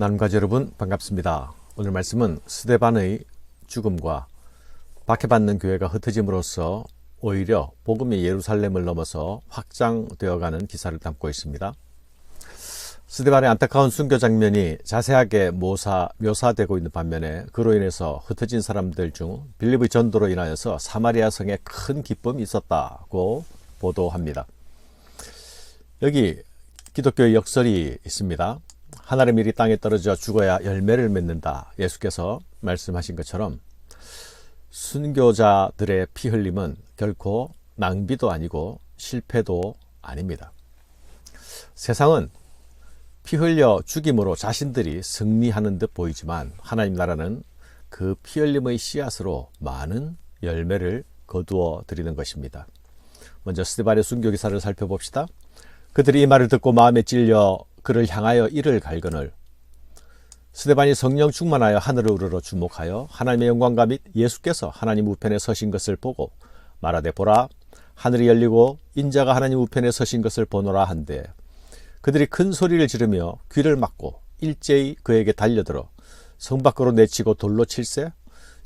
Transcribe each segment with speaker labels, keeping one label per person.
Speaker 1: 나눔가족 여러분 반갑습니다. 오늘 말씀은 스데반의 죽음과 박해받는 교회가 흩어짐으로써 오히려 복음이 예루살렘을 넘어서 확장되어가는 기사를 담고 있습니다. 스데반의 안타까운 순교 장면이 자세하게 묘사되고 있는 반면에 그로 인해서 흩어진 사람들 중 빌립의 전도로 인하여서 사마리아 성에 큰 기쁨이 있었다고 보도합니다. 여기 기독교의 역설이 있습니다. 하늘의 밀이 땅에 떨어져 죽어야 열매를 맺는다. 예수께서 말씀하신 것처럼 순교자들의 피 흘림은 결코 낭비도 아니고 실패도 아닙니다. 세상은 피 흘려 죽임으로 자신들이 승리하는 듯 보이지만 하나님 나라는 그 피 흘림의 씨앗으로 많은 열매를 거두어 드리는 것입니다. 먼저 스데반의 순교 기사를 살펴봅시다. 그들이 이 말을 듣고 마음에 찔려 그를 향하여 이를 갈거늘 스데반이 성령 충만하여 하늘을 우러러 주목하여 하나님의 영광과 및 예수께서 하나님 우편에 서신 것을 보고 말하되 보라 하늘이 열리고 인자가 하나님 우편에 서신 것을 보노라 한데 그들이 큰 소리를 지르며 귀를 막고 일제히 그에게 달려들어 성 밖으로 내치고 돌로 칠세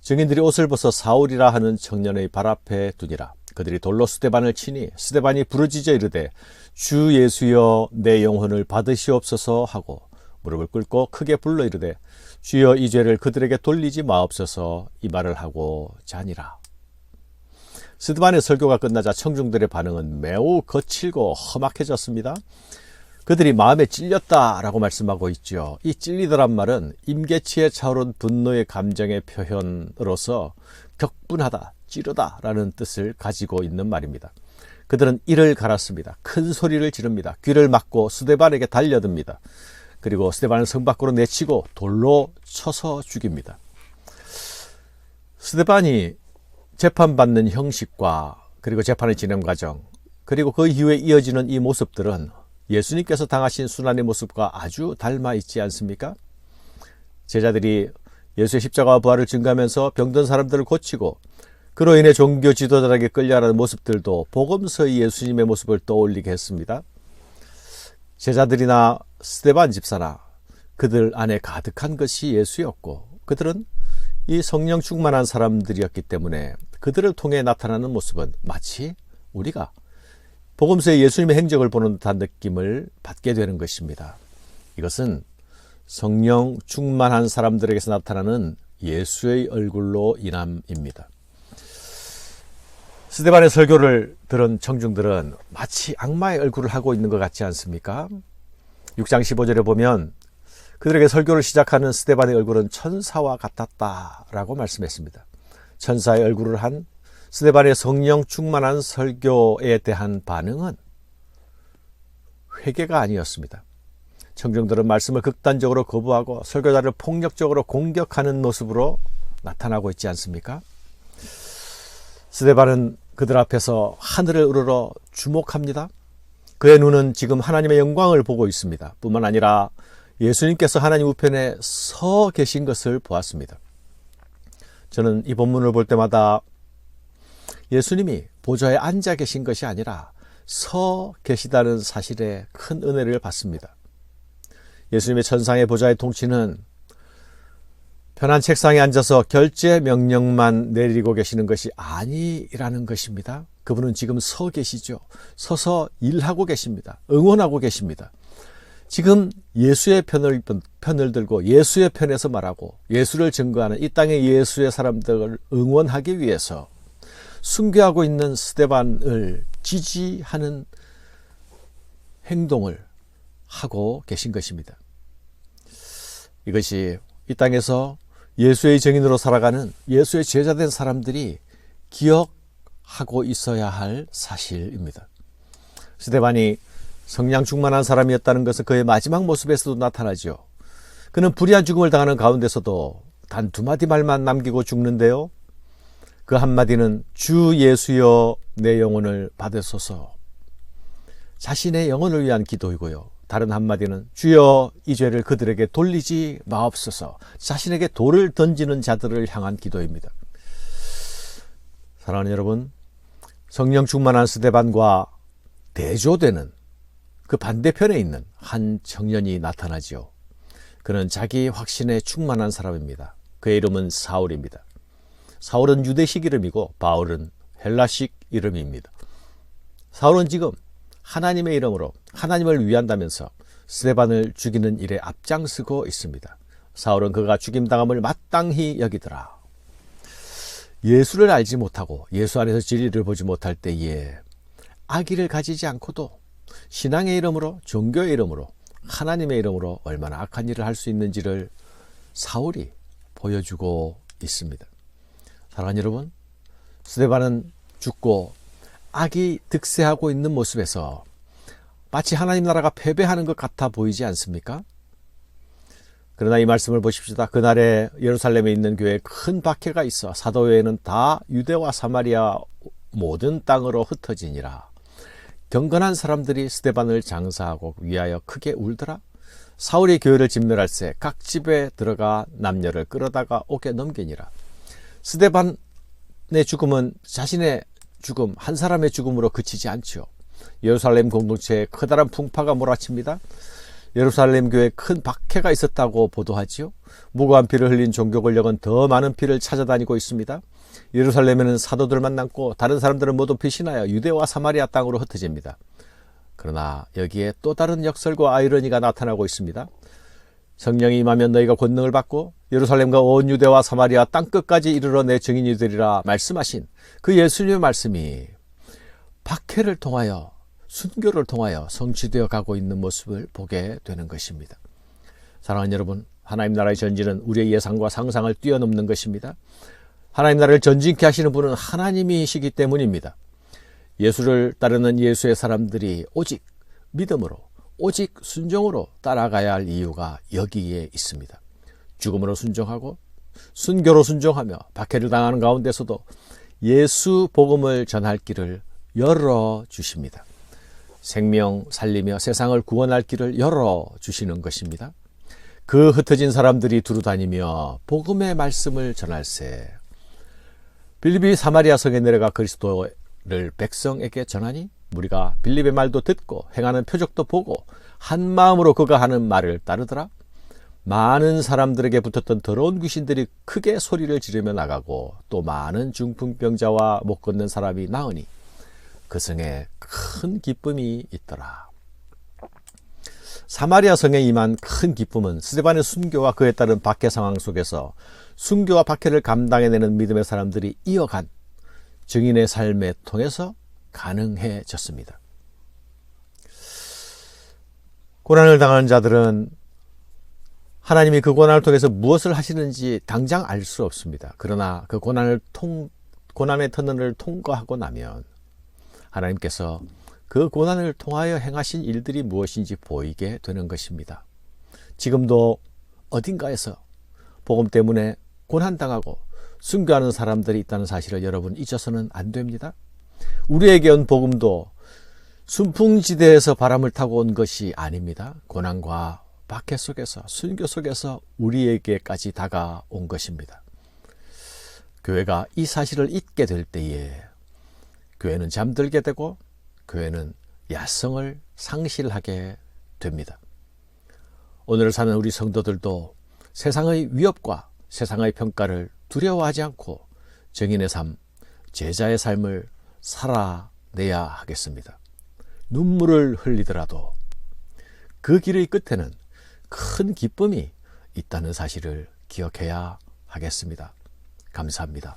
Speaker 1: 증인들이 옷을 벗어 사울이라 하는 청년의 발 앞에 두니라. 그들이 돌로 스데반을 치니 스데반이 부르짖어 이르되 주 예수여 내 영혼을 받으시옵소서 하고 무릎을 꿇고 크게 불러 이르되 주여 이 죄를 그들에게 돌리지 마옵소서 이 말을 하고 자니라. 스데반의 설교가 끝나자 청중들의 반응은 매우 거칠고 험악해졌습니다. 그들이 마음에 찔렸다라고 말씀하고 있죠. 이 찔리더란 말은 임계치에 차오른 분노의 감정의 표현으로서 격분하다, 찌르다라는 뜻을 가지고 있는 말입니다. 그들은 이를 갈았습니다. 큰 소리를 지릅니다. 귀를 막고 스데반에게 달려듭니다. 그리고 스데반을 성 밖으로 내치고 돌로 쳐서 죽입니다. 스데반이 재판받는 형식과 그리고 재판의 진행 과정 그리고 그 이후에 이어지는 이 모습들은 예수님께서 당하신 순환의 모습과 아주 닮아 있지 않습니까? 제자들이 예수의 십자가와 부활을 증거하면서 병든 사람들을 고치고 그로 인해 종교 지도자에게 끌려가는 모습들도 복음서의 예수님의 모습을 떠올리게 했습니다. 제자들이나 스데반 집사나 그들 안에 가득한 것이 예수였고 그들은 이 성령 충만한 사람들이었기 때문에 그들을 통해 나타나는 모습은 마치 우리가 복음서의 예수님의 행적을 보는 듯한 느낌을 받게 되는 것입니다. 이것은 성령 충만한 사람들에게서 나타나는 예수의 얼굴로 인함입니다. 스데반의 설교를 들은 청중들은 마치 악마의 얼굴을 하고 있는 것 같지 않습니까? 6장 15절에 보면 그들에게 설교를 시작하는 스데반의 얼굴은 천사와 같았다라고 말씀했습니다. 천사의 얼굴을 한 스데반의 성령 충만한 설교에 대한 반응은 회개가 아니었습니다. 청중들은 말씀을 극단적으로 거부하고 설교자를 폭력적으로 공격하는 모습으로 나타나고 있지 않습니까? 스데반은 그들 앞에서 하늘을 우러러 주목합니다. 그의 눈은 지금 하나님의 영광을 보고 있습니다. 뿐만 아니라 예수님께서 하나님 우편에 서 계신 것을 보았습니다. 저는 이 본문을 볼 때마다 예수님이 보좌에 앉아 계신 것이 아니라 서 계시다는 사실에 큰 은혜를 받습니다. 예수님의 천상의 보좌의 통치는 편한 책상에 앉아서 결제 명령만 내리고 계시는 것이 아니라는 것입니다. 그분은 지금 서 계시죠. 서서 일하고 계십니다. 응원하고 계십니다. 지금 예수의 편을 들고 예수의 편에서 말하고 예수를 증거하는 이 땅의 예수의 사람들을 응원하기 위해서 순교하고 있는 스데반을 지지하는 행동을 하고 계신 것입니다. 이것이 이 땅에서 예수의 증인으로 살아가는 예수의 제자된 사람들이 기억하고 있어야 할 사실입니다. 스데반이 성령 충만한 사람이었다는 것은 그의 마지막 모습에서도 나타나죠. 그는 불의한 죽음을 당하는 가운데서도 단 두 마디 말만 남기고 죽는데요. 그 한마디는 주 예수여 내 영혼을 받으소서. 자신의 영혼을 위한 기도이고요. 다른 한마디는 주여 이 죄를 그들에게 돌리지 마옵소서. 자신에게 돌을 던지는 자들을 향한 기도입니다. 사랑하는 여러분, 성령 충만한 스데반과 대조되는 그 반대편에 있는 한 청년이 나타나지요. 그는 자기 확신에 충만한 사람입니다. 그의 이름은 사울입니다. 사울은 유대식 이름이고 바울은 헬라식 이름입니다. 사울은 지금 하나님의 이름으로 하나님을 위한다면서 스데반을 죽이는 일에 앞장서고 있습니다. 사울은 그가 죽임당함을 마땅히 여기더라. 예수를 알지 못하고 예수 안에서 진리를 보지 못할 때에 악의를 가지지 않고도 신앙의 이름으로, 종교의 이름으로, 하나님의 이름으로 얼마나 악한 일을 할 수 있는지를 사울이 보여주고 있습니다. 사랑하는 여러분, 스데반은 죽고 악이 득세하고 있는 모습에서 마치 하나님 나라가 패배하는 것 같아 보이지 않습니까? 그러나 이 말씀을 보십시다. 그날에 예루살렘에 있는 교회에 큰 박해가 있어 사도회에는 다 유대와 사마리아 모든 땅으로 흩어지니라. 경건한 사람들이 스데반을 장사하고 위하여 크게 울더라. 사울이 교회를 진멸할 새 각 집에 들어가 남녀를 끌어다가 옥에 넘기니라. 스데반의 죽음은 자신의 죽음, 한 사람의 죽음으로 그치지 않지요. 예루살렘 공동체에 커다란 풍파가 몰아칩니다. 예루살렘 교회에 큰 박해가 있었다고 보도하지요. 무고한 피를 흘린 종교 권력은 더 많은 피를 찾아다니고 있습니다. 예루살렘에는 사도들만 남고 다른 사람들은 모두 피신하여 유대와 사마리아 땅으로 흩어집니다. 그러나 여기에 또 다른 역설과 아이러니가 나타나고 있습니다. 성령이 임하면 너희가 권능을 받고 예루살렘과 온 유대와 사마리아 땅끝까지 이르러 내 증인이 되리라 말씀하신 그 예수님의 말씀이 박해를 통하여 순교를 통하여 성취되어 가고 있는 모습을 보게 되는 것입니다. 사랑하는 여러분, 하나님 나라의 전진은 우리의 예상과 상상을 뛰어넘는 것입니다. 하나님 나라를 전진케 하시는 분은 하나님이시기 때문입니다. 예수를 따르는 예수의 사람들이 오직 믿음으로, 오직 순종으로 따라가야 할 이유가 여기에 있습니다. 죽음으로 순종하고 순교로 순종하며 박해를 당하는 가운데서도 예수 복음을 전할 길을 열어주십니다. 생명 살리며 세상을 구원할 길을 열어주시는 것입니다. 그 흩어진 사람들이 두루다니며 복음의 말씀을 전할세. 빌립이 사마리아 성에 내려가 그리스도를 백성에게 전하니 우리가 빌립의 말도 듣고 행하는 표적도 보고 한 마음으로 그가 하는 말을 따르더라. 많은 사람들에게 붙었던 더러운 귀신들이 크게 소리를 지르며 나가고 또 많은 중풍병자와 못 걷는 사람이 나으니 그 성에 큰 기쁨이 있더라. 사마리아 성에 임한 큰 기쁨은 스데반의 순교와 그에 따른 박해 상황 속에서 순교와 박해를 감당해내는 믿음의 사람들이 이어간 증인의 삶에 통해서 가능해졌습니다. 고난을 당하는 자들은 하나님이 그 고난을 통해서 무엇을 하시는지 당장 알 수 없습니다. 그러나 그 고난의 터널을 통과하고 나면 하나님께서 그 고난을 통하여 행하신 일들이 무엇인지 보이게 되는 것입니다. 지금도 어딘가에서 복음 때문에 고난당하고 순교하는 사람들이 있다는 사실을 여러분 잊어서는 안 됩니다. 우리에게 온 복음도 순풍지대에서 바람을 타고 온 것이 아닙니다. 고난과 박해 속에서 순교 속에서 우리에게까지 다가온 것입니다. 교회가 이 사실을 잊게 될 때에 교회는 잠들게 되고 교회는 야성을 상실하게 됩니다. 오늘을 사는 우리 성도들도 세상의 위협과 세상의 평가를 두려워하지 않고 증인의 삶, 제자의 삶을 살아내야 하겠습니다. 눈물을 흘리더라도 그 길의 끝에는 큰 기쁨이 있다는 사실을 기억해야 하겠습니다. 감사합니다.